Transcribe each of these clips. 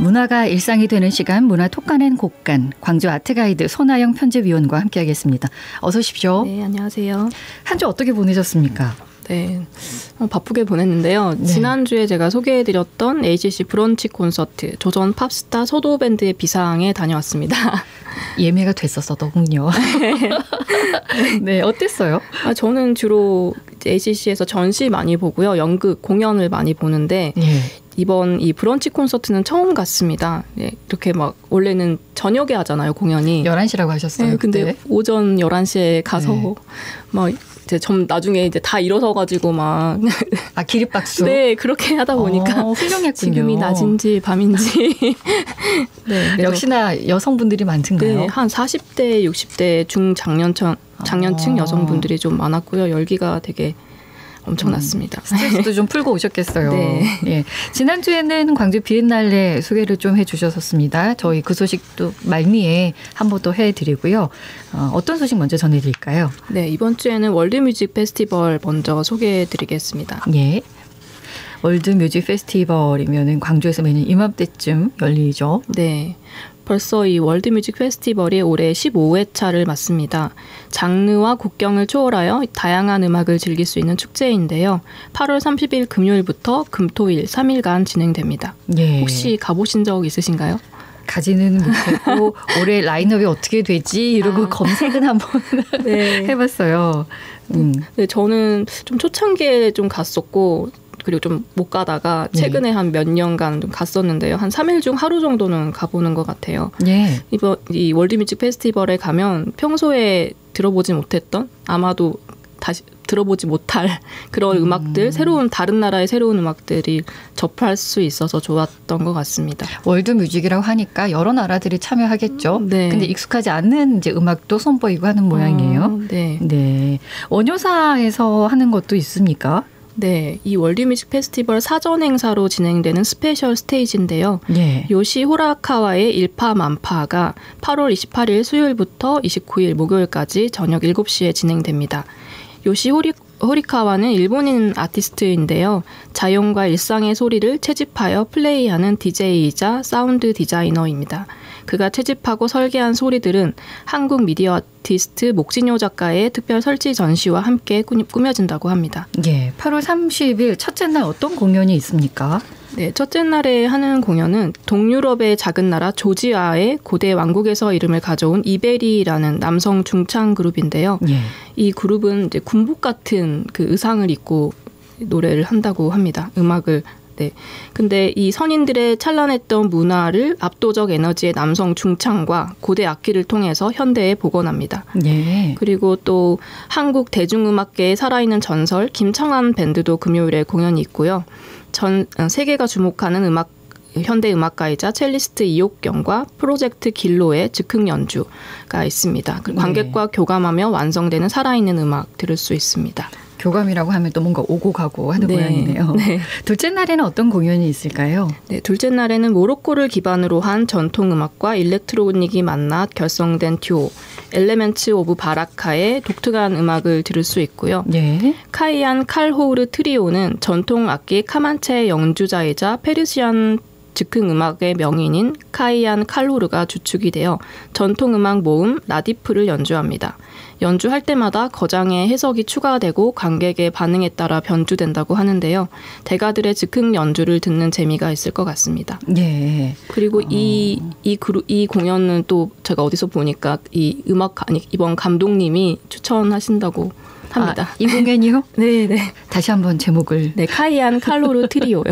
문화가 일상이 되는 시간, 문화 톡가는 곳간, 광주 아트가이드 손아영 편집위원과 함께하겠습니다. 어서 오십시오. 네, 안녕하세요. 한 주 어떻게 보내셨습니까? 네, 바쁘게 보냈는데요. 네. 지난주에 제가 소개해드렸던 AGC 브런치 콘서트 조전 팝스타 소도밴드의 비상에 다녀왔습니다. 예매가 됐었더군요. 네, 어땠어요? 저는 주로 AGC에서 전시 많이 보고요. 연극 공연을 많이 보는데 예. 이번 이 브런치 콘서트는 처음 갔습니다. 네, 이렇게 막 원래는 저녁에 하잖아요, 공연이. 11시라고 하셨어요. 네, 근데 그때? 오전 11시에 가서 네. 막 이제 나중에 이제 다 일어서가지고 막 아, 기립박수? 네, 그렇게 하다 보니까 훌륭했군요. 지금이 낮인지 밤인지 네, 역시나 여성분들이 많던가요? 네, 한 40대, 60대 장년층 여성분들이 좀 많았고요. 열기가 되게 엄청났습니다. 스트레스도 좀 풀고 오셨겠어요. 네. 예. 지난주에는 광주 비엔날레 소개를 좀 해주셨었습니다. 저희 그 소식도 말미에 한 번 더 해드리고요. 어떤 소식 먼저 전해드릴까요? 네, 이번 주에는 월드뮤직 페스티벌 먼저 소개해드리겠습니다. 예. 월드뮤직 페스티벌이면 광주에서 매년 이맘때쯤 열리죠. 네. 벌써 이 월드뮤직 페스티벌이 올해 15회차를 맞습니다. 장르와 국경을 초월하여 다양한 음악을 즐길 수 있는 축제인데요. 8월 30일 금요일부터 금토일 3일간 진행됩니다. 예. 혹시 가보신 적 있으신가요? 가지는 못했고 올해 라인업이 어떻게 되지 이러고 검색은 한번 네. 해봤어요. 네, 저는 좀 초창기에 좀 갔었고 그리고 좀 못 가다가 최근에 한 몇 년간 좀 갔었는데요. 한 3일 중 하루 정도는 가보는 것 같아요. 예. 이번 이 월드뮤직 페스티벌에 가면 평소에 들어보지 못했던 아마도 다시 들어보지 못할 그런 음악들, 다른 나라의 새로운 음악들이 접할 수 있어서 좋았던 것 같습니다. 월드뮤직이라고 하니까 여러 나라들이 참여하겠죠. 네. 근데 익숙하지 않는 이제 음악도 선보이고 하는 모양이에요. 네. 네. 원효사에서 하는 것도 있습니까? 네, 이 월드뮤직 페스티벌 사전 행사로 진행되는 스페셜 스테이지인데요. 예. 요시 호라카와의 일파만파가 8월 28일 수요일부터 29일 목요일까지 저녁 7시에 진행됩니다. 요시 호리카와는 일본인 아티스트인데요. 자연과 일상의 소리를 채집하여 플레이하는 DJ이자 사운드 디자이너입니다. 그가 채집하고 설계한 소리들은 한국 미디어 아티스트 목진효 작가의 특별 설치 전시와 함께 꾸며진다고 합니다. 예. 8월 30일 첫째 날 어떤 공연이 있습니까? 네, 첫째 날에 하는 공연은 동유럽의 작은 나라 조지아의 고대 왕국에서 이름을 가져온 이베리라는 남성 중창 그룹인데요. 예. 이 그룹은 이제 군복 같은 그 의상을 입고 노래를 한다고 합니다. 음악을. 네. 근데 이 선인들의 찬란했던 문화를 압도적 에너지의 남성 중창과 고대 악기를 통해서 현대에 복원합니다. 예. 그리고 또 한국 대중음악계의 살아있는 전설 김청한 밴드도 금요일에 공연이 있고요. 세계가 주목하는 현대 음악가이자 첼리스트 이옥경과 프로젝트 길로의 즉흥 연주가 있습니다. 관객과 교감하며 완성되는 살아있는 음악 들을 수 있습니다. 교감이라고 하면 또 뭔가 오고 가고 하는 네. 모양이네요. 네. 둘째 날에는 어떤 공연이 있을까요? 네, 둘째 날에는 모로코를 기반으로 한 전통음악과 일렉트로닉이 만나 결성된 듀오 엘레멘츠 오브 바라카의 독특한 음악을 들을 수 있고요. 예. 카이안 칼호우르 트리오는 전통 악기 카만체의 연주자이자 페르시안 즉흥 음악의 명인인 카이안 칼호르가 주축이 되어 전통음악 모음 라디프를 연주합니다. 연주할 때마다 거장의 해석이 추가되고 관객의 반응에 따라 변주된다고 하는데요. 대가들의 즉흥 연주를 듣는 재미가 있을 것 같습니다. 예. 그리고 이 공연은 또 제가 어디서 보니까 이번 감독님이 추천하신다고 합니다. 이 공연이요? 네. 다시 한번 제목을. 네, 카이안 칼로르 트리오요.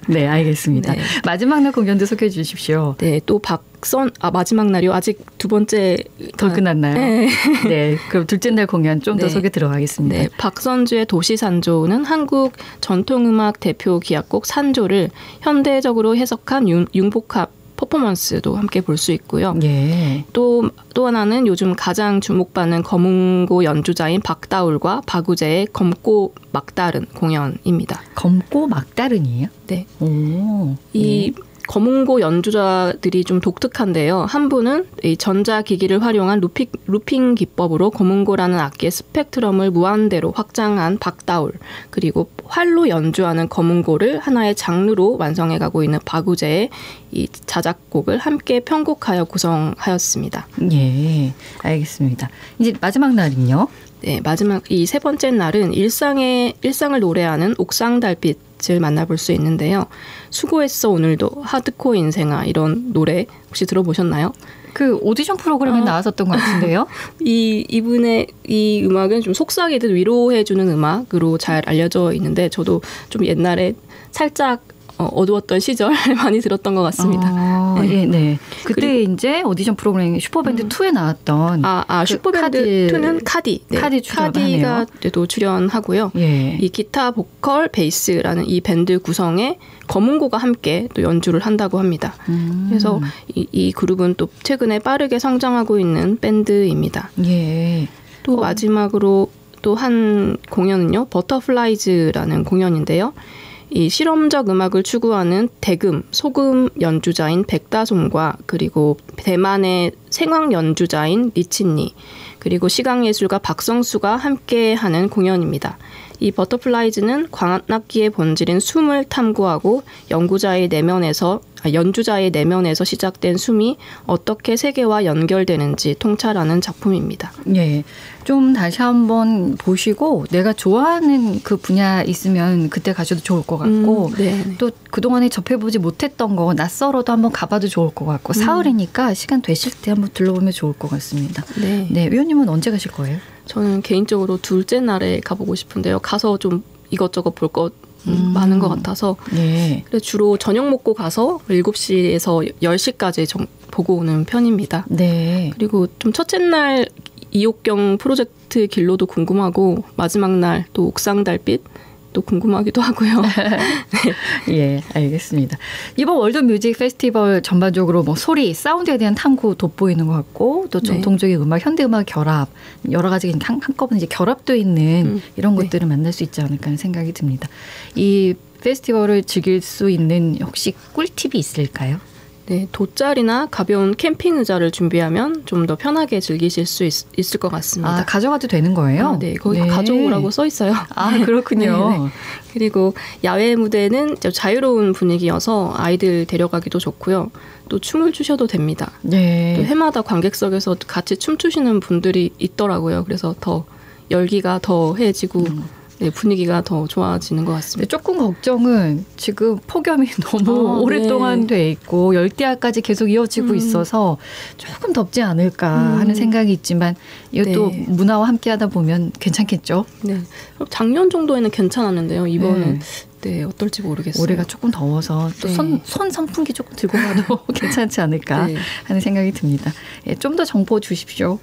네, 알겠습니다. 네. 마지막 날 공연도 소개해 주십시오. 네, 또 마지막 날이요. 아직 두 번째 더 끝났나요? 네. 네, 그럼 둘째 날 공연 좀 더 네. 소개 들어가겠습니다. 네, 박선주의 도시산조는 한국 전통음악 대표 기악곡 산조를 현대적으로 해석한 융복합 퍼포먼스도 함께 볼 수 있고요. 예. 또 하나는 요즘 가장 주목받는 검은고 연주자인 박다울과 박우재의 검고 막다른 공연입니다. 검고 막다른이에요? 네. 오. 이 검은고 연주자들이 좀 독특한데요. 한 분은 이 전자기기를 활용한 루핑 기법으로 검은고라는 악기의 스펙트럼을 무한대로 확장한 박다울, 그리고 활로 연주하는 검은고를 하나의 장르로 완성해가고 있는 박우재의 이 자작곡을 함께 편곡하여 구성하였습니다. 예, 알겠습니다. 이제 마지막 날은요? 네, 마지막 이 세 번째 날은 일상을 노래하는 옥상달빛을 만나볼 수 있는데요. 수고했어 오늘도, 하드코어 인생아, 이런 노래 혹시 들어보셨나요? 그 오디션 프로그램에 나왔었던 것 같은데요. 이분의 이 음악은 좀 속삭이듯 위로해주는 음악으로 잘 알려져 있는데, 저도 좀 옛날에 살짝 어두웠던 시절 많이 들었던 것 같습니다. 네. 예, 네. 그때 이제 오디션 프로그램 슈퍼밴드 2에 나왔던 그 슈퍼밴드 2는 카디. 네. 카디가 또 출연하고요. 예. 이 기타, 보컬, 베이스라는 이 밴드 구성에 검은고가 함께 또 연주를 한다고 합니다. 그래서 이 그룹은 또 최근에 빠르게 성장하고 있는 밴드입니다. 예. 또 마지막으로 또 한 공연은요, 버터플라이즈라는 공연인데요. 이 실험적 음악을 추구하는 대금, 소금 연주자인 백다솜과 그리고 대만의 생황 연주자인 리치니, 그리고 시각예술가 박성수가 함께하는 공연입니다. 이 버터플라이즈는 관악기의 본질인 숨을 탐구하고 연주자의 내면에서 시작된 숨이 어떻게 세계와 연결되는지 통찰하는 작품입니다. 예, 좀 다시 한번 보시고 내가 좋아하는 그 분야 있으면 그때 가셔도 좋을 것 같고 또 그동안에 접해보지 못했던 거 낯설어도 한번 가봐도 좋을 것 같고 사흘이니까 시간 되실 때 한번 둘러보면 좋을 것 같습니다. 네, 위원님은 언제 가실 거예요? 저는 개인적으로 둘째 날에 가보고 싶은데요. 가서 좀 이것저것 볼 것 많은 것 같아서 주로 저녁 먹고 가서 7시에서 10시까지 보고 오는 편입니다. 네. 그리고 좀 첫째 날 이옥경 프로젝트 길로도 궁금하고 마지막 날 또 옥상달빛 또 궁금하기도 하고요. 네. 예, 알겠습니다. 이번 월드뮤직 페스티벌 전반적으로 뭐 소리, 사운드에 대한 탐구 돋보이는 것 같고 또 전통적인 음악, 현대음악 결합, 여러 가지 한꺼번에 이제 결합되어 있는 이런 것들을 만날 수 있지 않을까 하는 생각이 듭니다. 이 페스티벌을 즐길 수 있는 혹시 꿀팁이 있을까요? 네, 돗자리나 가벼운 캠핑 의자를 준비하면 좀 더 편하게 즐기실 수 있을 것 같습니다. 아, 가져가도 되는 거예요? 네, 거기 가져오라고 써 있어요. 아, 그렇군요. 네. 그리고 야외 무대는 자유로운 분위기여서 아이들 데려가기도 좋고요. 또 춤을 추셔도 됩니다. 네. 또 해마다 관객석에서 같이 춤추시는 분들이 있더라고요. 그래서 더 열기가 더해지고 분위기가 더 좋아지는 것 같습니다. 조금 걱정은 지금 폭염이 너무 오랫동안 돼 있고 열대야까지 계속 이어지고 있어서 조금 덥지 않을까 하는 생각이 있지만 이것도 문화와 함께 하다 보면 괜찮겠죠? 네. 작년 정도에는 괜찮았는데요. 이번은 어떨지 모르겠어요. 올해가 조금 더워서 또 손 선풍기 조금 들고 가도 괜찮지 않을까 하는 생각이 듭니다. 좀 더 정보 주십시오.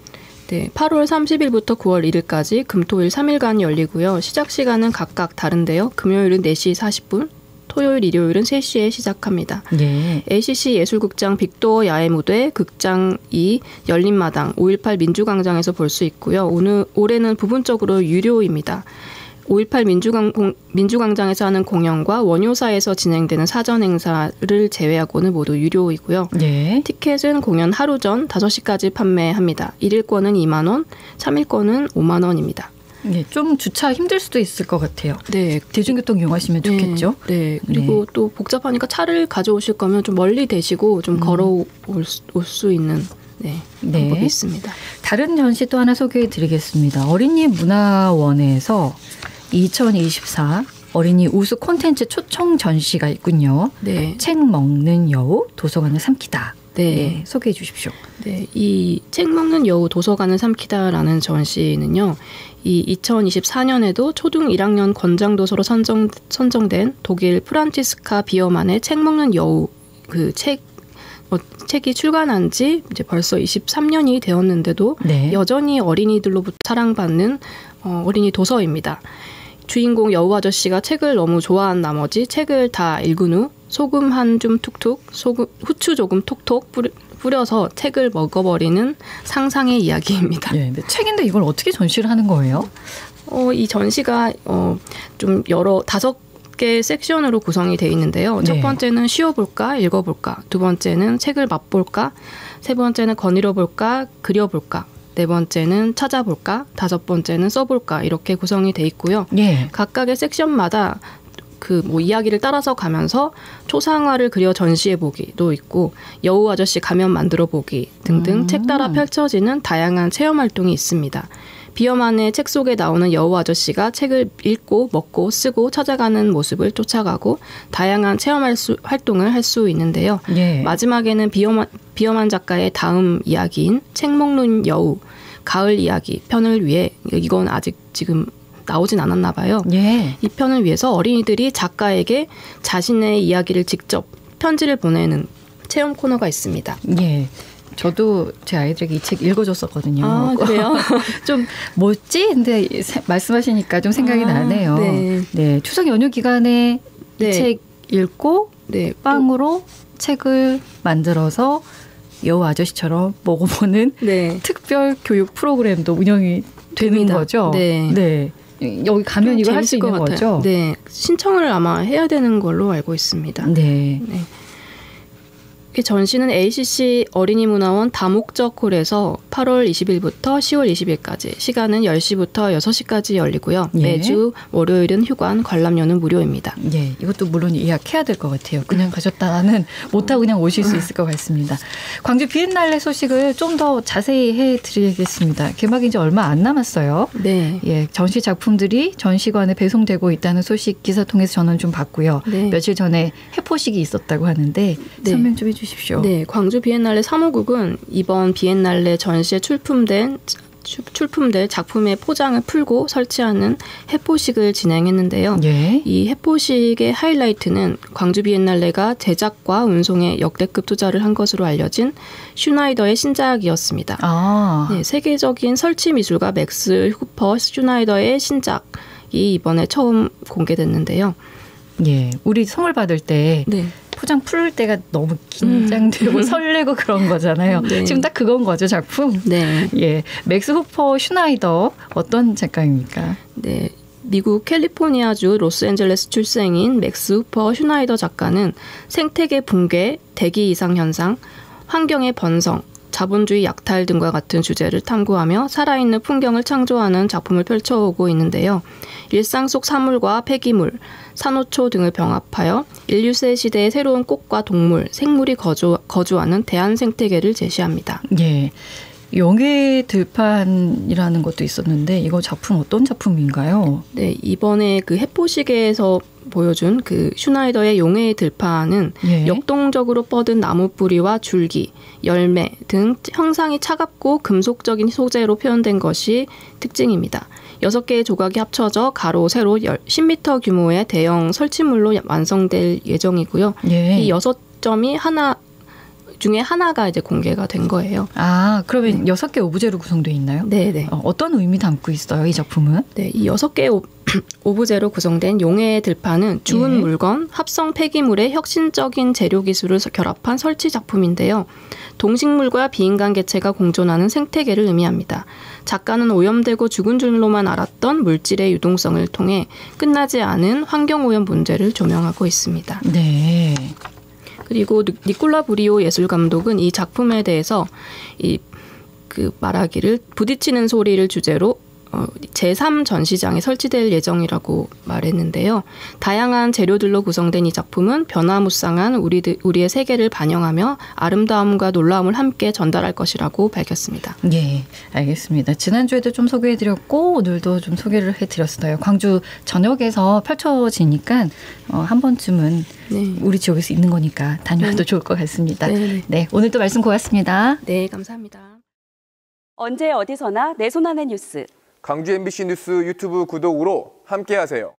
네, 8월 30일부터 9월 1일까지 금토일 3일간 열리고요. 시작 시간은 각각 다른데요. 금요일은 4시 40분, 토요일, 일요일은 3시에 시작합니다. 네. ACC 예술극장 빅도어 야외 무대, 극장 2, 열린마당, 5.18 민주광장에서 볼 수 있고요. 올해는 부분적으로 유료입니다. 5.18 민주광장에서 하는 공연과 원효사에서 진행되는 사전 행사를 제외하고는 모두 유료이고요. 네. 티켓은 공연 하루 전 5시까지 판매합니다. 1일권은 2만 원, 3일권은 5만 원입니다. 네, 좀 주차 힘들 수도 있을 것 같아요. 네. 대중교통 이용하시면 좋겠죠? 네. 그리고 또 복잡하니까 차를 가져오실 거면 좀 멀리 대시고 좀 걸어올 수 있는 방법이 있습니다. 다른 전시 또 하나 소개해 드리겠습니다. 어린이 문화원에서 2024 어린이 우수 콘텐츠 초청 전시가 있군요. 네. 책 먹는 여우, 도서관을 삼키다. 네. 소개해 주십시오. 네. 이 책 먹는 여우, 도서관을 삼키다라는 전시는요. 이 2024년에도 초등 1학년 권장도서로 선정된 독일 프란치스카 비어만의 책 먹는 여우 책이 출간한 지 이제 벌써 23년이 되었는데도 여전히 어린이들로부터 사랑받는 어린이 도서입니다. 주인공 여우 아저씨가 책을 너무 좋아한 나머지 책을 다 읽은 후 소금 한 줌 툭툭, 후추 조금 톡톡 뿌려서 책을 먹어버리는 상상의 이야기입니다. 네, 근데 책인데 이걸 어떻게 전시를 하는 거예요? 이 전시가 좀 5개의 섹션으로 구성이 되어 있는데요. 첫 번째는 쉬어볼까, 읽어볼까. 두 번째는 책을 맛볼까. 세 번째는 거닐어볼까, 그려볼까. 네 번째는 찾아볼까. 다섯 번째는 써볼까. 이렇게 구성이 되어 있고요. 각각의 섹션마다 이야기를 따라서 가면서 초상화를 그려 전시해 보기도 있고 여우 아저씨 가면 만들어 보기 등등 책 따라 펼쳐지는 다양한 체험 활동이 있습니다. 비어만의 책 속에 나오는 여우 아저씨가 책을 읽고 먹고 쓰고 찾아가는 모습을 쫓아가고 다양한 체험 활동을 할 수 있는데요. 마지막에는 비어만 작가의 다음 이야기인 책 먹는 여우 가을 이야기 편을 위해 이건 아직 지금 나오진 않았나 봐요. 이 편을 위해서 어린이들이 작가에게 자신의 이야기를 직접 편지를 보내는 체험 코너가 있습니다. 저도 제 아이들에게 이 책 읽어줬었거든요. 아, 그래요? 좀 뭐지? 근데 말씀하시니까 좀 생각이 나네요. 네, 추석 연휴 기간에 이 책 읽고 빵으로 책을 만들어서 여우 아저씨처럼 먹어보는 특별 교육 프로그램도 운영이 되는 거죠. 여기 가면 이거 할 수 있는 거죠? 네, 신청을 아마 해야 되는 걸로 알고 있습니다. 이 전시는 ACC 어린이문화원 다목적 홀에서 8월 20일부터 10월 20일까지 시간은 10시부터 6시까지 열리고요. 매주 월요일은 휴관, 관람료는 무료입니다. 이것도 물론 예약해야 될 것 같아요. 그냥 가셨다가는 못하고 그냥 오실 수 있을 것 같습니다. 광주 비엔날레 소식을 좀 더 자세히 해드리겠습니다. 개막이 이제 얼마 안 남았어요. 전시 작품들이 전시관에 배송되고 있다는 소식 기사 통해서 저는 좀 봤고요. 며칠 전에 해포식이 있었다고 하는데 설명 좀 해주시죠. 네, 광주 비엔날레 사무국은 이번 비엔날레 전시에 출품될 작품의 포장을 풀고 설치하는 해포식을 진행했는데요. 이 해포식의 하이라이트는 광주 비엔날레가 제작과 운송에 역대급 투자를 한 것으로 알려진 슈나이더의 신작이었습니다. 세계적인 설치 미술가 맥스 후퍼 슈나이더의 신작이 이번에 처음 공개됐는데요. 우리 선물 받을 때 포장 풀 때가 너무 긴장되고 설레고 그런 거잖아요. 지금 딱 그건 거죠, 작품? 맥스 후퍼 슈나이더 어떤 작가입니까? 미국 캘리포니아주 로스앤젤레스 출생인 맥스 후퍼 슈나이더 작가는 생태계 붕괴, 대기 이상 현상, 환경의 번성, 자본주의 약탈 등과 같은 주제를 탐구하며 살아있는 풍경을 창조하는 작품을 펼쳐오고 있는데요. 일상 속 사물과 폐기물, 산호초 등을 병합하여 인류세 시대의 새로운 꽃과 동물, 생물이 거주하는 대한 생태계를 제시합니다. 용의 들판이라는 것도 있었는데 이거 작품 어떤 작품인가요? 이번에 그 해포식에서 보여준 그 슈나이더의 용의 들판은 역동적으로 뻗은 나무 뿌리와 줄기, 열매 등 형상이 차갑고 금속적인 소재로 표현된 것이 특징입니다. 6개의 조각이 합쳐져 가로, 세로 10m 규모의 대형 설치물로 완성될 예정이고요. 이 6점이 중에 하나가 이제 공개가 된 거예요. 그러면 6개 오브제로 구성되어 있나요? 어떤 의미 담고 있어요, 이 작품은? 이 6개의 오브제로 구성된 용의 들판은 주운 물건, 합성 폐기물의 혁신적인 재료 기술을 결합한 설치 작품인데요. 동식물과 비인간 개체가 공존하는 생태계를 의미합니다. 작가는 오염되고 죽은 줄로만 알았던 물질의 유동성을 통해 끝나지 않은 환경오염 문제를 조명하고 있습니다. 그리고 니콜라 브리오 예술감독은 이 작품에 대해서 말하기를 부딪히는 소리를 주제로 제3 전시장에 설치될 예정이라고 말했는데요. 다양한 재료들로 구성된 이 작품은 변화무쌍한 우리의 세계를 반영하며 아름다움과 놀라움을 함께 전달할 것이라고 밝혔습니다. 알겠습니다. 지난주에도 좀 소개해드렸고 오늘도 좀 소개를 해드렸어요. 광주 전역에서 펼쳐지니까 한 번쯤은 우리 지역에서 있는 거니까 다녀와도 좋을 것 같습니다. 오늘도 말씀 고맙습니다. 감사합니다. 언제 어디서나 내 손 안의 뉴스. 광주 MBC 뉴스 유튜브 구독으로 함께하세요.